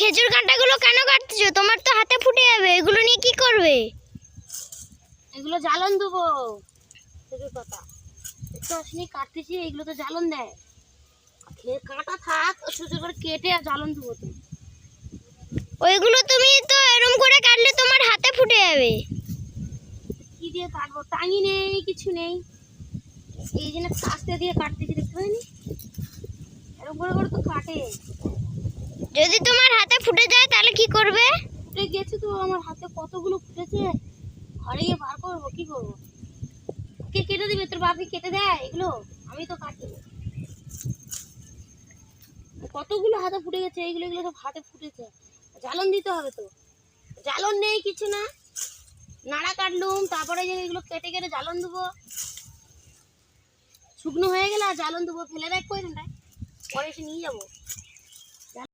খেজুর কাঁটাগুলো কেন কাটতেছো? তোমার তো হাতে ফুটে যাবে, এগুলো নিয়ে কি করবে? এগুলো জ্বালন দেবো। খেজুর পাতা একটু আসলে কাটতেছি, এগুলো তো জ্বালন দেয়। কাঁটা থাক, ছোট করে কেটে আর জ্বালন দেবো। তো ওইগুলো তুমি তো এরকম করে কাটলে তোমার হাতে ফুটে যাবে। কি দিয়ে কাটবো? টাঙি নেই, কিছু নেই, এই জন্য কাস্তে দিয়ে কাটতেছি। দেখতে পাইনি এরকম করে করে তো কাটে। যদি তোমার হাতে ফুটে যায় তাহলে কি করবে? ফুটে গেছে তো, আমার হাতে কতগুলো ফুটেছে, ঘরে গিয়ে বার করবো। কি করবো? কে কেটে দিবে? তোর বাপকে কেটে দেয় এগুলো? আমি তো কাটি। কতগুলো হাতে ফুটে গেছে, এইগুলো এগুলো সব হাতে ফুটেছে। জ্বালন দিতে হবে তো, জ্বালন নেই কিছু না। নাড়া কাটলুম, তারপরে যে এগুলো কেটে কেটে জ্বালন দেবো। শুকনো হয়ে গেলে আর জ্বালন দেবো, ফেলে রাখবো এখানটায়, পরে এসে নিয়ে যাবো।